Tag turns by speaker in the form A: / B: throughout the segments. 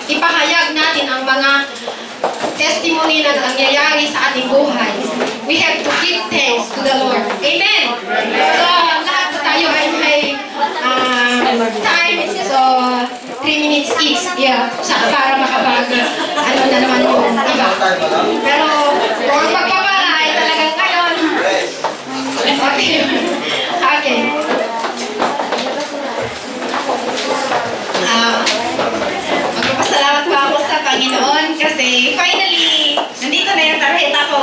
A: ipahayag natin ang mga testimony na nangyayari sa ating buhay. We have to give thanks to the Lord. Amen! So, lahat po tayo ay may time. So, 3 minutes each. Yeah, para makapag, ano na naman yung iba. Pero, kung magpapala ay talagang ngayon. Okay. Okay. Magpapasalamat po ako sa Panginoon kasi finally, nandito na yung tarjeta ko.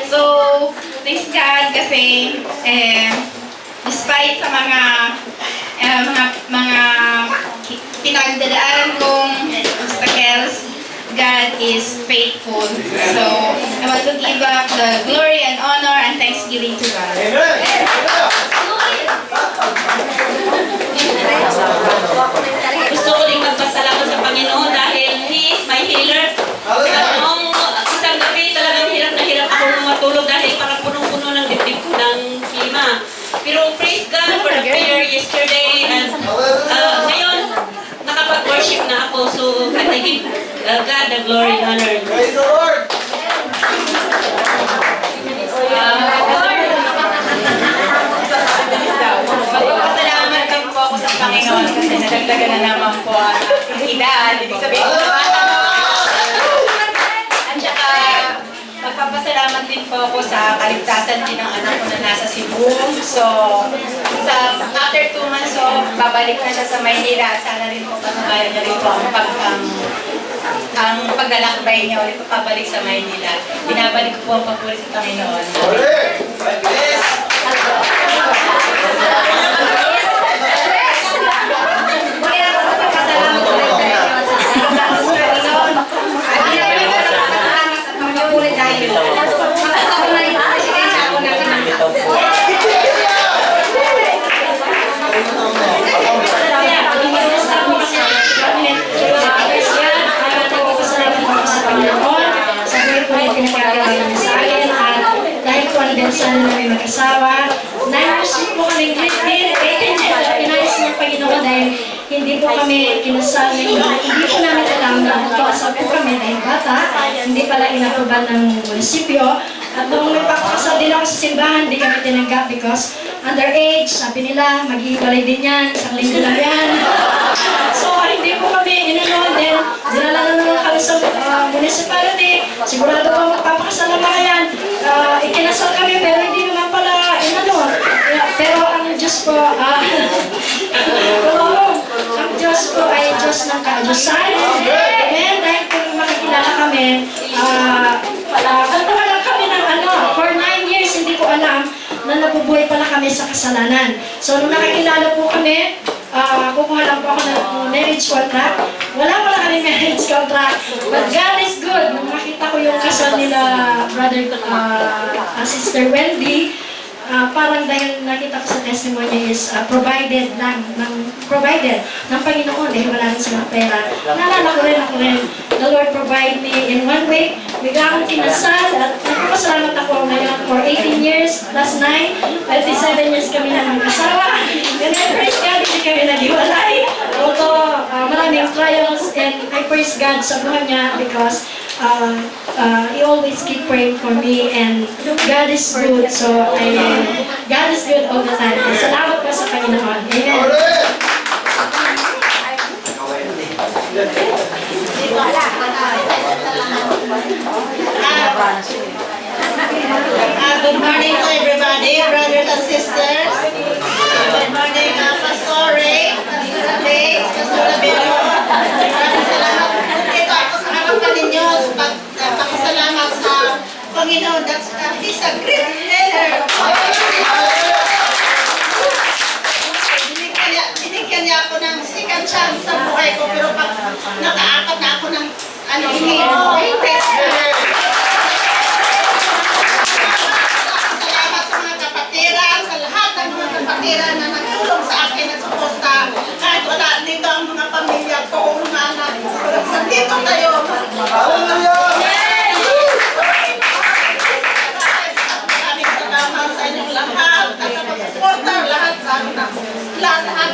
A: So, thanks God kasi despite sa mga pinagdadaan kong obstacles, God is faithful. So, I want to give up the glory and honor and thanksgiving to God. Amen.
B: Gusto ko rin magpasalamat sa Panginoon dahil He is my healer. Noong isang gabi talagang hirap na hirap ako matulog dahil parang punong-puno ng dibdib ko ng hima. Pero praise God for the prayer yesterday and ngayon nakapag-worship na ako, so I give God the glory and honor.
C: Praise the Lord!
D: Magpapasalamat din po ako sa Panginoon kasi nadagdagan na naman po ang edad. Ibig sabihin ko at saka magpapasalamat din po ako sa kaligtasan din ng anak ko na nasa Cebu. So, after 2 months, so, babalik na siya sa Maynila. Sana rin po patunayan niya rin po ang paglalakbay niya ulit pabalik sa Maynila. Binabalik ko po ang papuri sa Panginoon.
E: Sana namin mag-asawa. 9 years po kami grade 18 po inayos ng Panginoon dahil hindi po kami kinasal. Hindi po namin alam na magpakasal po kami dahil bata. Hindi pala inaproban ng munisipyo. At nung may pakasal din ako sa simbahan, hindi kami tinanggap because underage, sabi nila, mag-iibalay din yan, isang linggo lang yan. So, hindi po kami inunod din. Dinala na naman kami sa municipality. Sigurado po magpapakasal na mga yan. Ikinasal kami pero hindi naman pala inunod. Pero ang Diyos po, ang Diyos po ay Diyos ng kaayusan. Amen. Dahil kung makikilala kami, kumuha lang kami ng for 9 years, hindi ko alam na nabubuhay pala kami sa kasalanan. So, nung nakikilala po kami, kukuha lang po ako ng marriage contract. Wala kami marriage contract. But God is good. Nung makita ko yung kasal nila, Sister Wendy, parang dahil nakita ko sa testimony is provided ng Panginoon dahil wala rin silang pera. Naalala ko rin, the Lord provide me in one way. Bigla akong kinasal at nagpapasalamat ako ngayon for 18 years plus 9, 27 years kami na mag-asawa. And I praise God, hindi kami naghiwalay. Although maraming trials and I praise God sa buhay niya because He always keep praying for me and God is good. So God is good all the time. Salamat po sa Panginoon. Amen.
D: Good morning to everybody, brothers and sisters. Good morning, Pastor Ray, Pastor Labero. Maraming salamat. Ito ako sa harapan ninyo pagpapasalamat sa Panginoon. He's a great healer. Binigyan niya ako ng second chance sa buhay ko, pero pag nakaakap na ako ng salamat sa mga kapatiran, sa lahat ng mga kapatiran na nagtulong sa akin at suporta. Kahit wala dito ang mga pamilya ko, mga anak ko. Nandito tayo. Maraming salamat sa inyong lahat at sa pagsuporta lahat sa amin. Lahat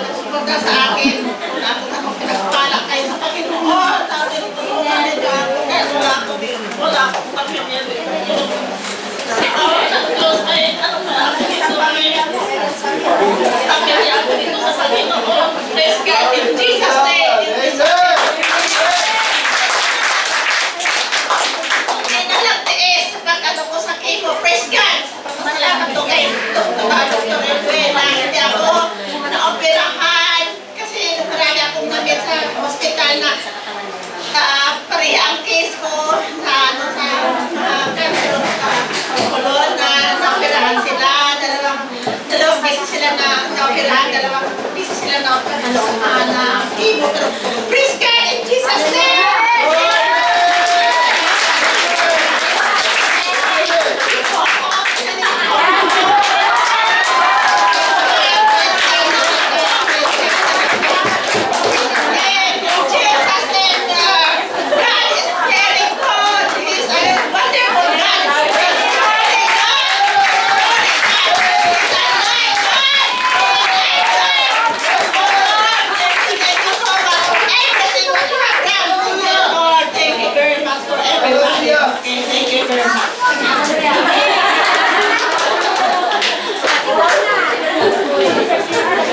C: pari ang case ko na ano sa cancer kulon na naoperahan sila, dalawang beses sila na naoperahan, dalawang beses sila naoperahan na chemo. Praise God in Jesus' name!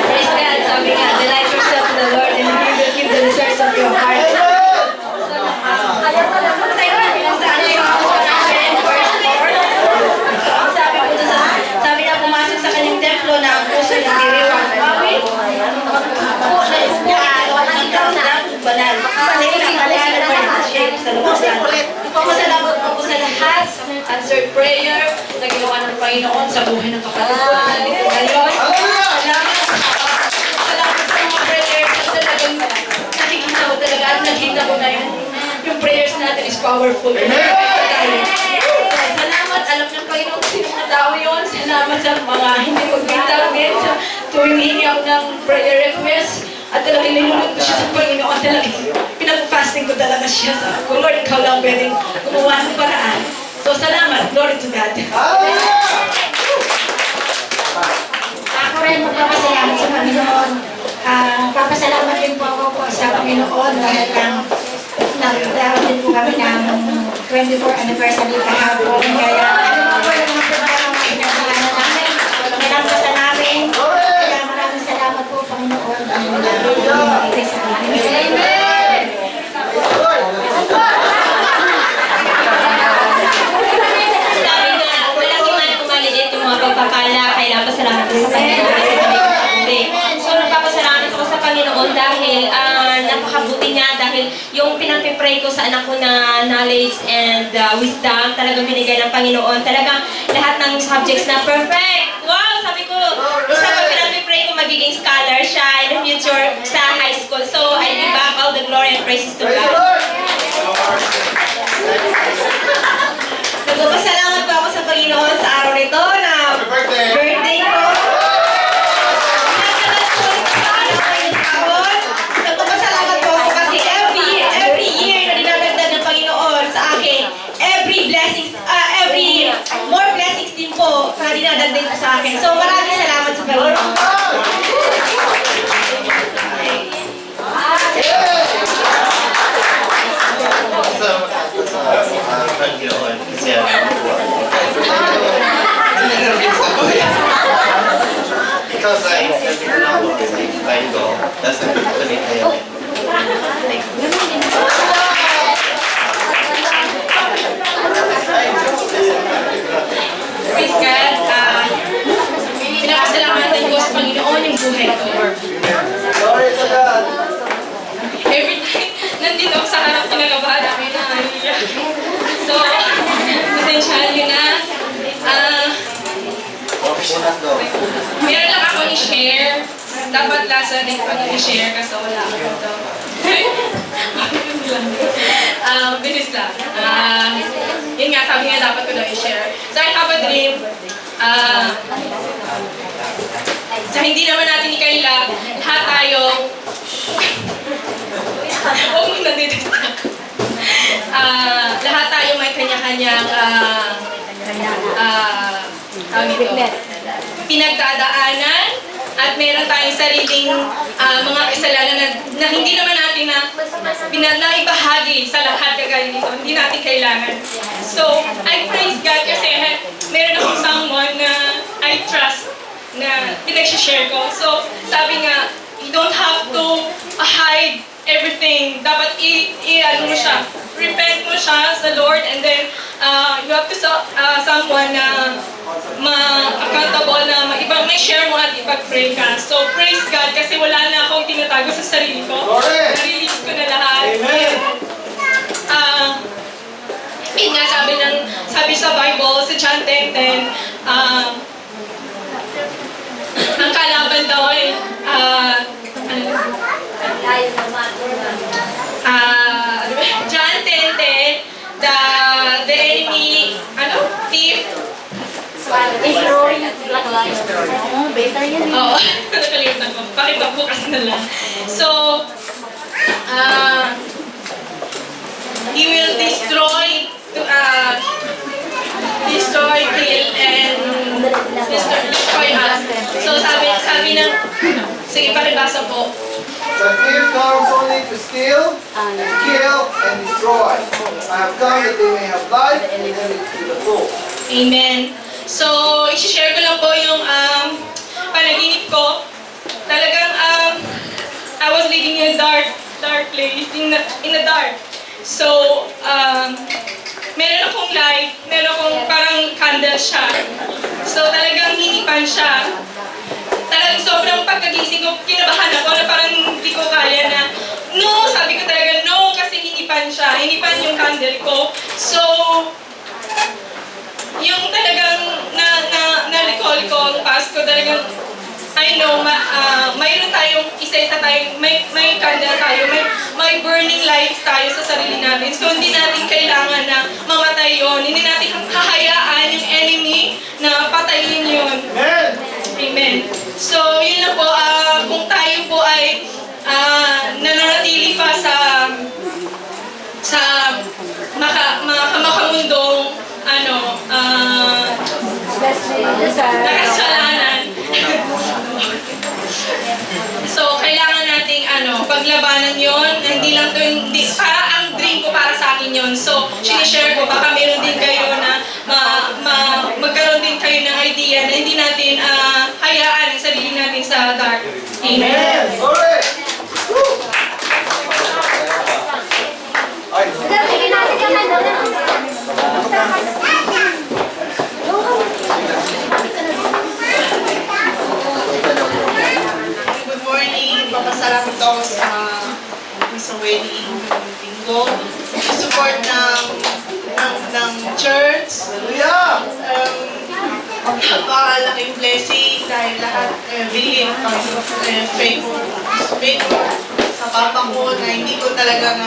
D: Praise God, sabi nga, delight yourself to the Lord and He will give the desires of your heart. Sabi na pumasok sa kanyang templo na ang puso ng diriwang. Banal. Papasalamat po po sa lahat sa answered prayer na ginawa ng Panginoon sa buhay ng kapatid ko na nandito ngayon. Salamat sa mga prayers na talagang nakikita ko talaga at nakita ko na yung prayers natin is powerful. Salamat, alam ng Panginoon sino mga tao yun. Salamat sa mga hindi magbintang din sa tuwing hihingi ako ng prayer request. At talagang nilulog ko siya sa Panginoon. Talagang pinag-fasting ko talaga siya. Sabi ko, Lord, ikaw lang pwedeng gumawa ng paraan. So, salamat. Glory to God.
E: Ako rin magpapasalamat sa Panginoon. Papasalamat din po ako po sa Panginoon dahil nagdaraw din po kami ng 24th anniversary kahapon. Kaya ano po yung mga programa na pinagdaanan namin. Pinagpasa namin. Kaya maraming salamat po Panginoon. Amen!
B: Sabi nga, malaki man o maliit yung mga pagpapala, kailangan pasalamat ko sa Panginoon. So, nagpapasalamat ako sa Panginoon dahil napakabuti niya, dahil yung pinapipray ko sa anak ko na knowledge and wisdom, talagang binigay ng Panginoon. Talagang lahat ng subjects na perfect. Wow! Sabi ko, isa pa pinapipray ko magiging scholar siya in the future sa high school. So, I give back all the glory and praises to God. Nagpapasalamat po ako sa Panginoon sa araw nito na birthday ko. Nagpapasalamat po ako kasi every year na dinadagdag ng Panginoon sa akin, every more blessings din po na dinadagdag po sa akin. So maraming salamat sa Panginoon.
F: Because I go, that's a good thing.
D: Praise God. Pinapasalamatan ko sa Panginoon yung buhay ko.
F: Glory to God.
D: Every time, nandito ako sa harap ko nagabahan ako na naiiyak. So, pasensyahan nyo na. Meron lang ako i-share. Dapat lasa din ko i-share kasi wala ako ito. Bilis lang. Yun nga, sabi nga dapat ko lang i-share. So I have a dream. Sa hindi naman natin ikaila, lahat tayo, huwag mo nandidistak. Lahat tayo may kanya-kanyang pinagdadaanan at meron tayong sariling mga kasalanan na hindi naman natin na ibahagi sa lahat kagaya nito. Hindi natin kailangan. So, I praise God kasi meron akong someone na I trust na pinag-share ko. So, sabi nga, you don't have to hide everything. Dapat i-ano mo siya. Repent mo siya sa Lord and then you have to someone na ma-accountable na ibang
G: share mo at ipag-pray ka. So, praise God kasi wala na akong tinatago sa sarili ko.
F: Correct.
G: Na-release ko na lahat.
F: Amen.
G: Yun nga, sabi sa Bible, sa John 10:10, ang kalaban daw ay, John 10:10, the enemy, thief, oo, nakalimutan ko, pakipagbukas na lang. So, he will destroy, kill, and destroy us. So sabi ng, sige, pakibasa po.
F: The thief comes only to steal, kill, and destroy. I have come that they may have life and have it to the full.
G: Amen. So, i-share ko lang po yung panaginip ko. Talagang, I was living in a dark place, in the dark. So, meron akong light, meron akong parang candle siya. So, talagang hinipan siya. Talagang sobrang pagkagising ko, kinabahan ako na parang hindi ko kaya na, no, sabi ko talaga, no, kasi hinipan siya. Hinipan yung candle ko. So, yung talagang na-recall ko ang past ko, talagang, I know, mayroon tayong, isa-isa tayong, may candle tayo, may burning lights tayo sa sarili natin. So, hindi natin kailangan na mamatay yun. Hindi natin hahayaan yung enemy na patayin yun.
F: Amen.
G: Amen. So, yun na po, kung tayo po ay nananatili pa sa makamundong nakasalanan. So, kailangan nating paglabanan yon. Hindi lang to, para ang dream ko para sa akin yon. So, sinishare ko, baka meron din kayo na magkaroon din kayo ng idea na hindi natin hayaan ang sarili natin sa dark. Amen.
F: Correct.
C: Good morning. Papasalamat ako sa wedding linggo. Support ng church.
F: Hallelujah.
C: Napakalaking blessing dahil lahat bilhin ng Panginoon. Faithful sa papa ko na hindi ko talaga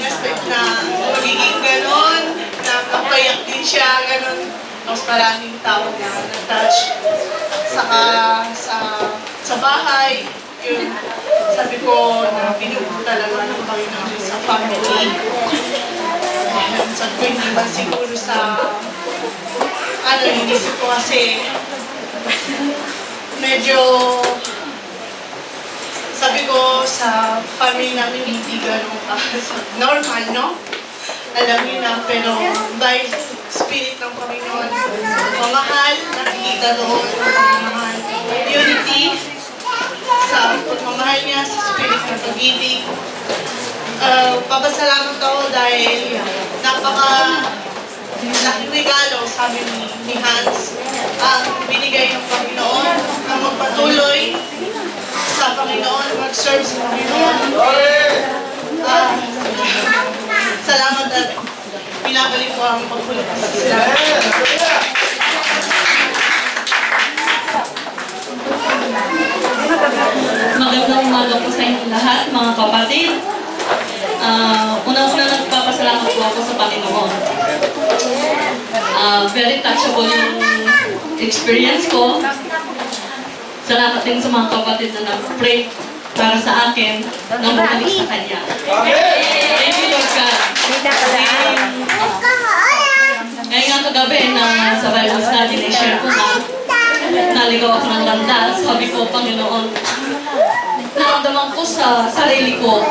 C: respect na magiging ganon, na kapayak din siya, ganon. Tapos maraming tao na na-touch. Saka sa bahay, yun, sabi ko na binugo talaga ng Panginoon sa family. Sabi ko, hindi ba siguro sa inisip ko kasi medyo sabi ko sa family namin hindi ganun normal, no? Alam niyo na, pero by spirit ng Panginoon, pagmamahal, nakikita doon, pagmamahal, unity, sa pagmamahal niya, sa spirit ng pag-ibig. Papasalamat ako dahil laking regalo sa amin ni Hans ang binigay ng Panginoon na magpatuloy sa Panginoon, mag-serve sa Panginoon. Salamat at pinabalik ko ang pagkulit sa sila.
B: Magandang umaga po sa inyo lahat, mga kapatid. Unang-una nagpapasalamat po ako sa Panginoon. Very touchable yung experience ko. Salamat din sa mga kapatid na nag-pray para sa akin nang bumalik sa Kanya. Thank you, Lord God. Ngayon nga kagabi na sa Bible study, na-share ko na naligaw ako ng landas. Sabi ko, Panginoon, naramdaman ko sa sarili ko,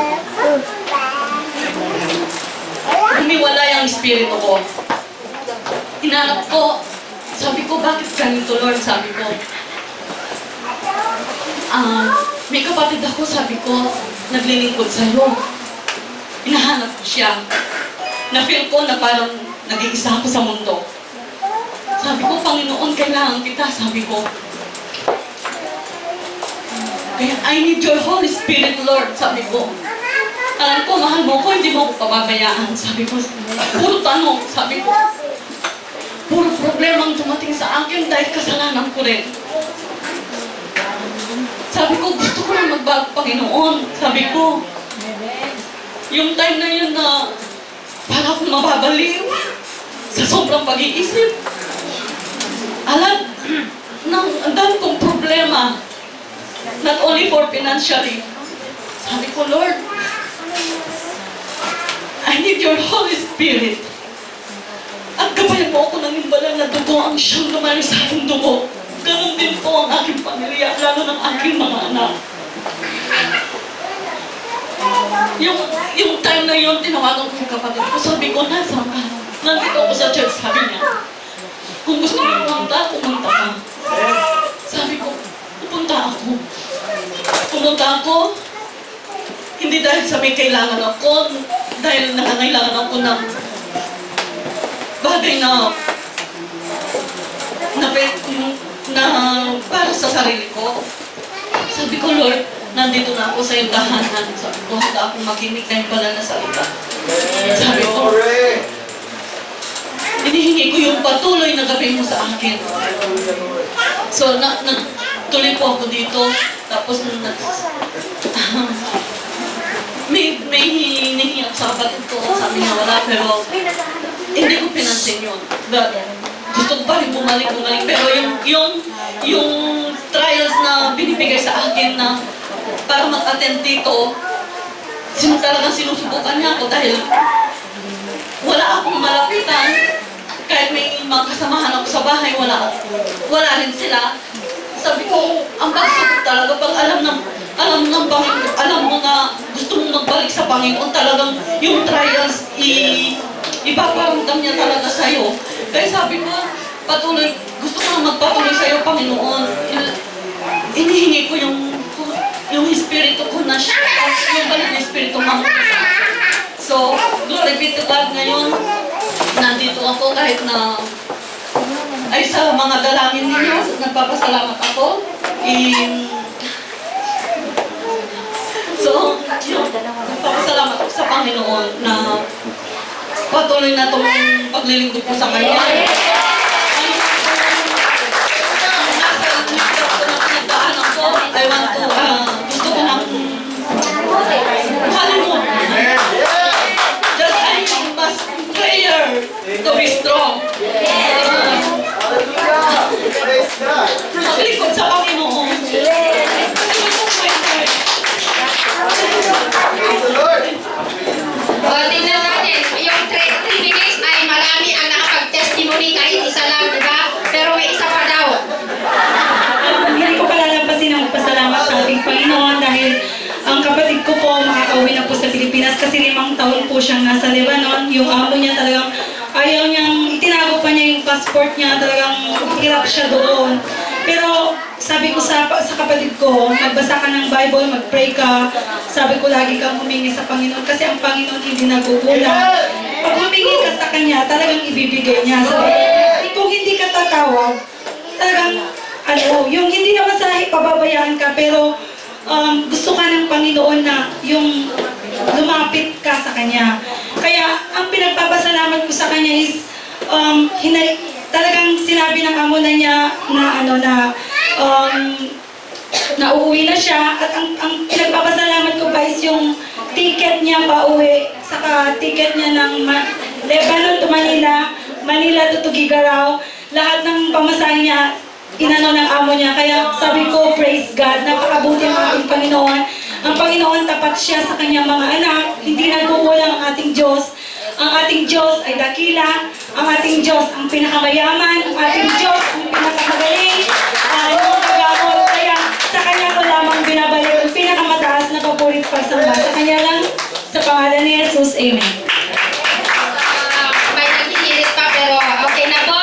B: humiwalay ang espiritu ko. Hinanap ko, sabi ko, bakit ganito, Lord? Sabi ko, may kapatid ako, sabi ko, naglilingkod sa'yo. Hinahanap ko siya. Na-feel ko na parang nag-iisa ako sa mundo. Sabi ko, Panginoon, kailangan kita, sabi ko. Kaya, I need your Holy Spirit, Lord, sabi ko. Alam ko, mahal mo ko, hindi mo ko pababayaan, sabi ko. Puro tanong, sabi ko. Puro problemang dumating sa akin dahil kasalanan ko rin. Sabi ko, gusto ko na magbago, Panginoon. Sabi ko, yung time na yun na para akong mababaliw sa sobrang pag-iisip. Alam, ang dami kong problema. Not only for financially. Sabi ko, Lord, I need your Holy Spirit. At gabayan mo ako ng imbalan na dugo ang siyang lumari sa aking dugo. Ganon din po ang aking pamilya, lalo ng aking mga anak. Yung time na yun, tinawagan ko yung kapatid ko. Sabi ko, nasaan ka? Nandito ako sa church, sabi niya. Kung gusto mo pumunta ka. Sabi ko, pupunta ako. Pumunta ako, hindi dahil sa may kailangan ako, dahil nangangailangan ako ng bagay na para sa sarili ko. Sabi ko, Lord, nandito na ako sa iyong tahanan. Sabi ko, handa akong makinig na yung pala na salita. Sabi ko, inihingi ko yung patuloy na gawin mo sa akin. So, tuloy po ako dito. Tapos, may hinihingi ako sa kapatid ko. Sabi niya, wala, pero hindi ko pinansin yun. But, gusto ko pa rin bumalik. Pero yung trials na binibigay sa akin na para mag-attend dito, talagang sinusubukan niya ako dahil wala akong malapitan. Kahit may mga kasamahan ako sa bahay, wala rin sila. Sabi ko, ang pagsubok talaga pag alam mo na gusto mong magbalik sa Panginoon, talagang yung trials ipaparamdam niya talaga sa'yo. Kaya sabi ko, gusto ko na magpatuloy sa'yo, Panginoon. Inihingi ko yung espiritu ko na siya, yung balang espiritu mo. So, glory be to God ngayon. Nandito ako kahit na ay sa mga dalangin ninyo, nagpapasalamat ako. So, nagpapasalamat ako sa Panginoon na patuloy na itong paglilingkod ko sa Kanya. I want to, gusto ko na halimun. Just I must prayer to be strong. Maglikod sa Panginoon.
A: Tingnan natin, yung 3 minutes ay marami ang nakapag-testimony kahit isa lang, di ba? Pero may isa pa daw.
H: Hindi ko palalampasin ang pasalamat sa ating Panginoon dahil ang kapatid ko po makakauwi na po sa Pilipinas kasi 5 taon po siyang nasa Lebanon. Yung amo niya talagang ayaw niyang, itinago pa niya yung passport niya, talagang hirap siya doon. Pero sabi ko sa kapatid ko, magbasa ka ng Bible, mag-pray ka. Sabi ko lagi kang humingi sa Panginoon kasi ang Panginoon hindi nagugulang. Pag humingi ka sa Kanya, talagang ibibigay niya. Sabi, kung hindi ka tatawag, talagang yung hindi naman sa pababayaan ka, pero gusto ka ng Panginoon na yung lumapit ka sa Kanya. Kaya ang pinagpapasalamat ko sa Kanya is talagang sinabi ng amo na niya na uuwi na siya at ang pinagpapasalamat ko pa is yung ticket niya pa uwi, saka ticket niya ng Lebanon to Manila, Manila to Tugigaraw, lahat ng pamasahe niya inano ng amo niya. Kaya sabi ko, praise God, napakabuti ang ating Panginoon. Ang Panginoon tapat siya sa kanyang mga anak, hindi nagkukulang ang ating Diyos. Ang ating Diyos ay dakila, ang ating Diyos ang pinakamayaman, ang ating Diyos ang pinakamagaling, ang magagamot. Kaya sa Kanya ko lamang binabalik ang pinakamataas na papurit pagsamba. Sa Kanya lang, sa pangalan ni Jesus, Amen.
A: May naghihirit pa pero okay na po.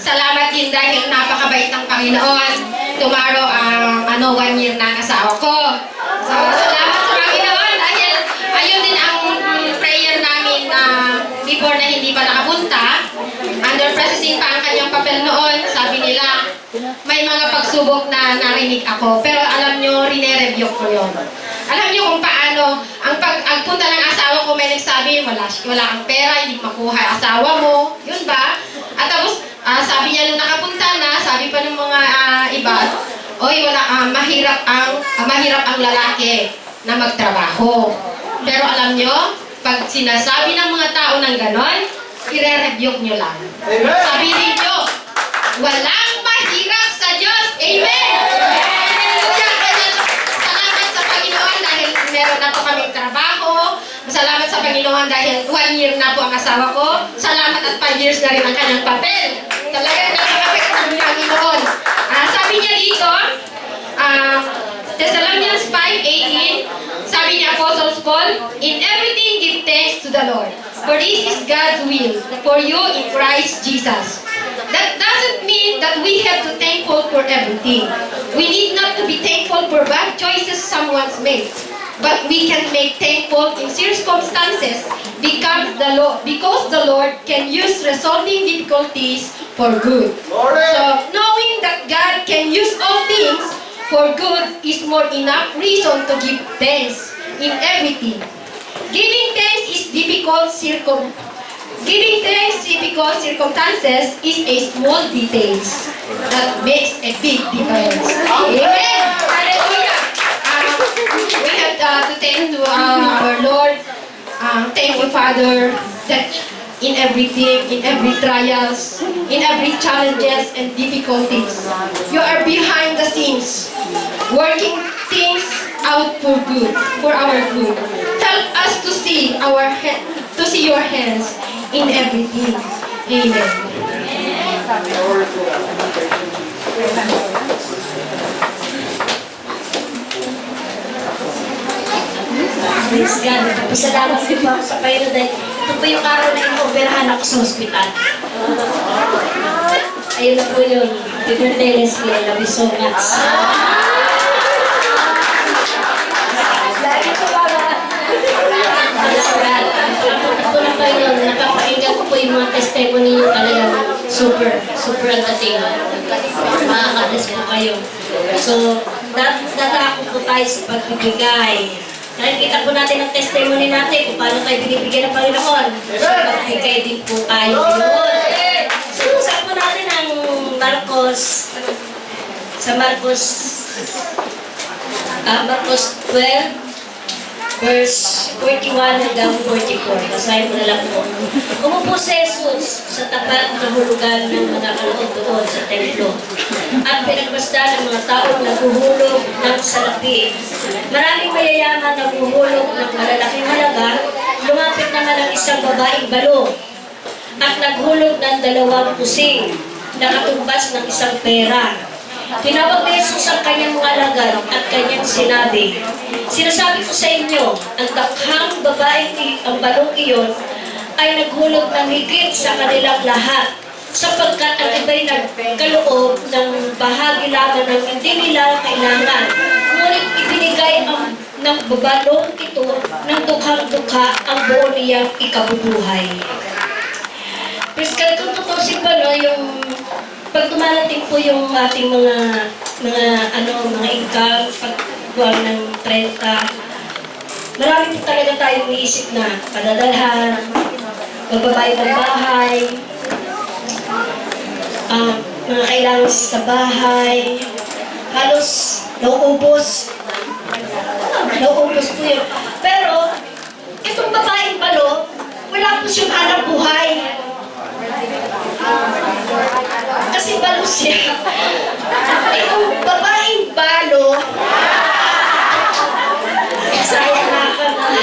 A: Salamat din dahil napakabait ng Panginoon. Tomorrow, 1 year na ang asawa ko. So, salamat sa Panginoon dahil ayun din ang prayer namin na before na hindi pa nakapunta, under processing pa ang kanyang papel noon, sabi nila, may mga pagsubok na narinig ako. Pero alam nyo, rine-review ko yun. Alam nyo kung paano, ang pagpunta ng asawa ko, may nagsabi, wala kang pera, hindi makuha asawa mo. Yun ba? At tapos, sabi niya nung nakapunta na, sabi pa ng mga iba, oy, mahirap ang lalaki na magtrabaho. Pero alam nyo, pag sinasabi ng mga tao ng ganon, i-rebuke nyo lang.
F: Amen.
A: Sabi ninyo, walang mahirap sa Diyos. Amen! Hallelujah! Kaya salamat sa Panginoon dahil meron na po kaming trabaho. Salamat sa Panginoon dahil 1 year na po ang asawa ko. Salamat at 5 years na rin ang kanyang papel. Talagang napakapit ng Panginoon. Sabi niya dito, Thessalonians 5:18, sabi niya Apostle Paul, in everything give thanks to the Lord, for this is God's will for you in Christ Jesus. That doesn't mean that we have to thankful for everything. We need not to be thankful for bad choices someone's made. But we can make thankful in circumstances because the Lord can use resolving difficulties for good. So, knowing that God can use all things for good is more enough reason to give thanks in everything. Giving thanks is difficult circumstances is a small details that makes a big difference. Amen. Hallelujah. We have to thank to our Lord. Thank you, Father, that in everything, in every trials, in every challenges and difficulties, you are behind the scenes, working things out for good, for our good. Help us to see your hands in everything. Amen.
E: Praise God. Pasalamat din po ako sa Panginoon dahil ito po yung araw na inooperahan ako sa ospital. Ayun na po yun. Happy birthday, Leslie. I love you so much. Lagi po, Baba. Praise God. Ito na po yun. Napapakinggan ko po yung mga testimony nyo talagang super ang dating. Makakalas po kayo. So, dadako po tayo sa pagbibigay. Nakikita po natin ang testimony natin kung paano tayo binibigyan ng Panginoon. So, magbigay din po tayo doon. So, saan po natin ang Marcos 12, verse 41 hanggang 44. Basahin mo na lang po. Umupo si Jesus sa tapat na hulugan ng mga kaloob doon sa templo. At pinagbasdan ng mga taong naghuhulog ng salapi. Maraming mayayaman naghuhulog ng malalaking halaga. Lumapit naman ang isang babaeng balo at naghulog ng 2 pusing na katumbas ng isang pera. Tinawag ni Jesus ang kanyang mga alagad at kanyang sinabi, sinasabi ko sa inyo, ang dakhang ang balong iyon ay naghulog ng higit sa kanilang lahat, sapagkat ang iba'y nagkaloob ng bahagi lamang ng hindi nila kailangan. Ngunit ibinigay ng babalong ito ng dukhang-dukha ang buo niyang ikabubuhay. Prescal, kung tutusin pa, no, yung pag dumarating po yung ating mga income, pagbuwang ng 30, marami po talaga tayong iisip na padadalhan, magbabayad ng bahay, mga kailangan sa bahay, halos nauubos po yun. Pero, itong babaeng balo, wala po siyang hanap buhay. Kasi balo siya. Itong babaeng balo, sayang na ka na.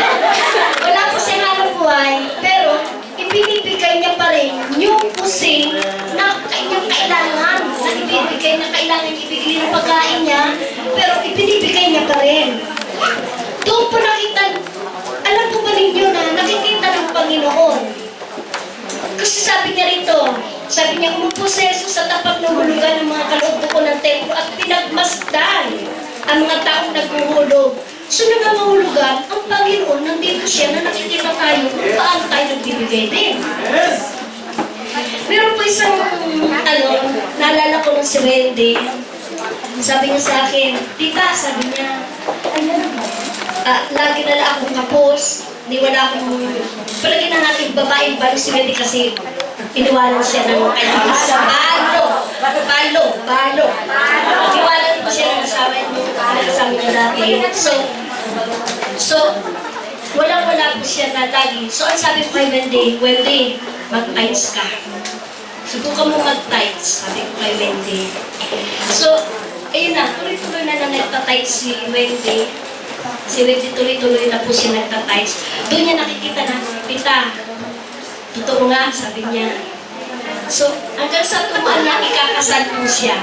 E: Wala po siyang hanap buhay, pero ibinibigay niya pa rin yung pusing na kanyang kailangan. Na ibibigay na kailangan ibigay ng pagkain niya, pero ibinibigay niya pa rin. Doon po nakita, alam po ba ninyo na nakikita ng Panginoon? Kasi sabi niya rito, sabi niya, umupo si Jesus sa tapat ng hulugan ng mga kaloob ko ng templo at pinagmasdan ang mga taong naghuhulog So nangangahulugan, ang Panginoon, nandito siya na nakikita tayo kung paano tayo nagbibigay din. Meron po isang, naalala ko nung si Wendy, sabi niya sa akin, tita, sabi niya, lagi na lang akong kapos, di wala akong, palagi na natin babaeng balo si Wendy kasi iniwanan siya ng kanyang isa. Balo. Iniwanan po siya ng asawa niya dati. So, walang-wala po siya na lagi. So, ang sabi ko kay Wendy, mag-tights ka. Subukan mo mag-tights, sabi ko kay Wendy. So, ayun na, tuloy-tuloy na nagtatights si Wendy. Si Wendy tuloy-tuloy na po siya nagtatights. Doon niya nakikita na, tita, totoo nga, sabi niya. So, hanggang sa tumaan niya, ikakasal po siya.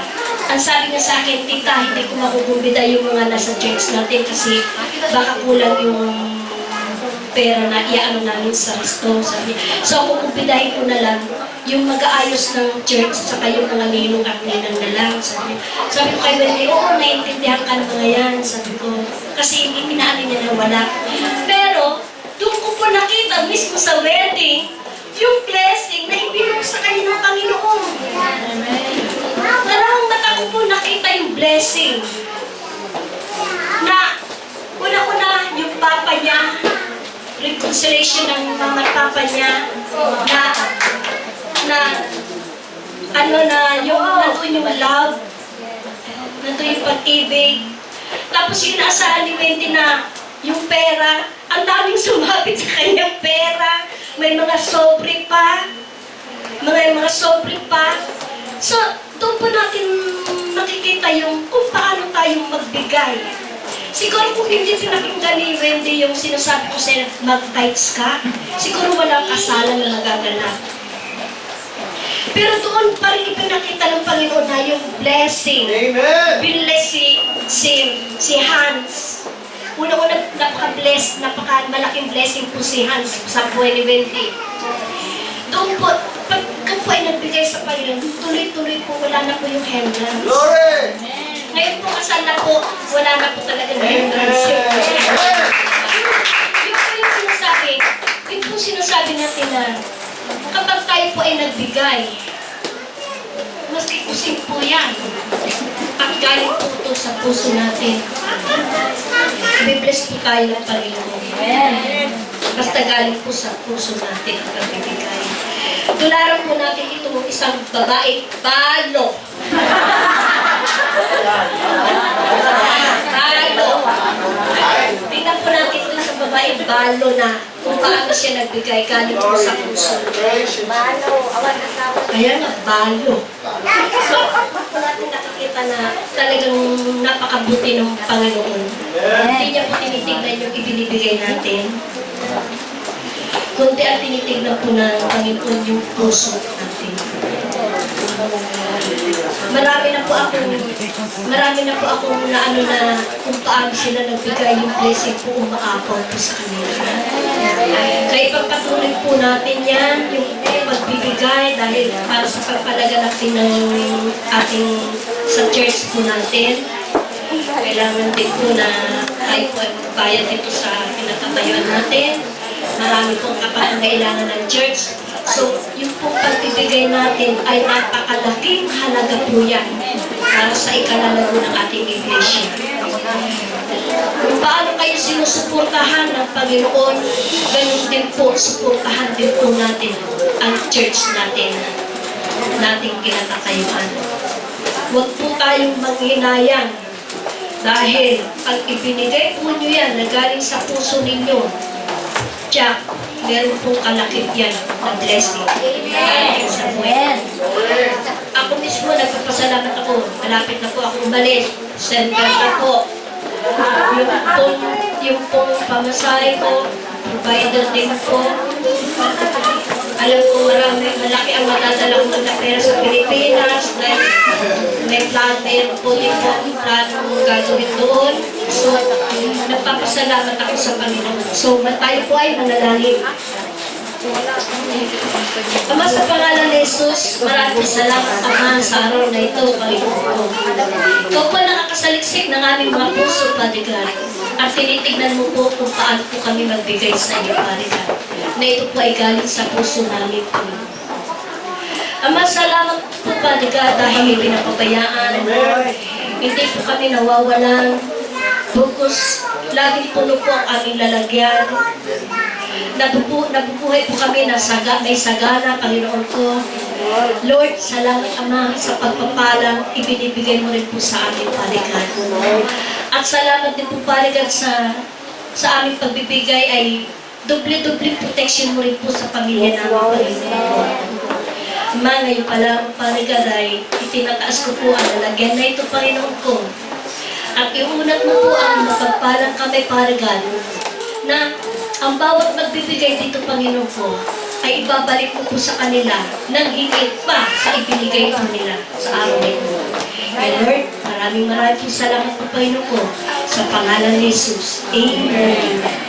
E: Ang sabi niya sa akin, tita, hindi ko makukumbida yung mga nasa church natin kasi baka kulang yung pera na iaano namin sa resto. Sabi. So, kukumpidahin ko na lang yung mag-aayos ng church saka yung mga ninong at ninang na lang. Sabi ko kay Wendy, oo, naiintindihan ka ng mga yan. Sabi ko, kasi hindi pinaanin niya na wala. Pero, doon ko po nakita mismo sa wedding, yung blessing na ibinigay sa kanya ng Panginoon. Maraming mata ko po nakita yung blessing. Na, una-una, yung papa niya, reconciliation ng mga papa niya, nandun yung love, nandun yung pag-ibig. Tapos yung inaasahan ni Wendy na yung pera, ang daming sumapit sa kanyang pera, may mga sobre pa, So, doon po natin makikita yung kung paano tayong magbigay. Siguro kung hindi pinakinggan ni Wendy yung sinasabi ko sa'yo, mag-tights ka, siguro walang kasalan na magaganap. Pero doon pa rin ipinakita ng Panginoon na yung blessing.
F: Amen.
E: Binless si Hans. Una-una, napaka-blessed, napaka-malaking blessing po si Hans sa buhay ni Wendy. Doon po, pagka po ay nagbigay sa Panginoon, tuloy-tuloy po, wala na po yung hindrance.
F: Glory.
E: Ngayon po, kasal na po, wala na po talaga ng hindrance. Yung po sinasabi natin na kapag tayo po ay nagbigay, maski kusing po yan, at galing po ito sa puso natin, i-bless po tayo ng Panginoon. Basta galing po sa puso natin ang pagbibigay. Tularan po natin itong isang babae, balo. Tingnan po natin ito sa babae, balo na kung paano siya nagbigay galing po sa puso. Kaya nga, balo. So, po natin nakikita na talagang napakabuti ng Panginoon. Hindi niya po tinitignan yung ibinibigay natin. Kundi ang tinitignan po ng Panginoon yung puso natin. Marami na po akong na kung paano sila nagbigay yung blessing po umakapaw po sa kanila. Kaya ipagpatuloy po natin yan, yung pagbibigay dahil para sa pagpalaganap din ng ating sa church po natin. Kailangan din po na tayo po ay magbayad dito sa pinagkatayuan natin. Marami pong kapangailangan ng church. So, yung pong pagbibigay natin ay napakalaking halaga po yan para sa ikalalago ng ating iglesia. Kung paano kayo sinusuportahan ng Panginoon, ganun din po, suportahan din po natin ang church natin, nating kinatatayuan. Huwag po tayong manghinayang dahil pag ibinigay po nyo yan na galing sa puso ninyo, Jack, meron pong kalakip yan na blessing. Galing sa buhay. Ako mismo, nagpapasalamat ako. Malapit na po ako umalis. Send na po. Yung pong pamasahe ko, provider din po. Alam ko malaki ang matadala ko na pera sa Pilipinas. May plan, meron po din po ang plan kung gagawin doon. So, nagpapasalamat ako sa Panginoon. So, tayo po ay manalangin. Ama, sa pangalan ni Jesus, maraming salamat, Ama, sa araw na ito, Panginoon. Ikaw po nakakasaliksik ng aming mga puso, Father God. At tinitignan mo po kung paano po kami magbigay sa iyo, Pare God. Na ito po ay galing sa puso namin, Panginoon. Ama, salamat po, Pare God, dahil pinapabayaan mo. Hindi po kami nawawalan. Bukos, laging puno po ang aming lalagyan. Nabubuhay po kami na may sagana, Panginoon ko. Lord, salamat, Ama, sa pagpapalang ibinibigay mo rin po sa amin, Pare God. At salamat din po, Pare God, sa aming pagbibigay ay doble-doble protection mo rin po sa pamilya namin, Panginoon. Ama, ngayon pala, Pare God, ay itinataas ko po ang lalagyan na ito, Panginoon ko. At iunat mo po ang mapagpalang kami, Pare God, na ang bawat magbibigay dito, Panginoon ko, ay ibabalik mo po sa kanila nang higit pa sa ibinigay po nila sa araw na ito. Kaya Lord, maraming po salamat po, Panginoon ko, sa pangalan ni Jesus. Amen.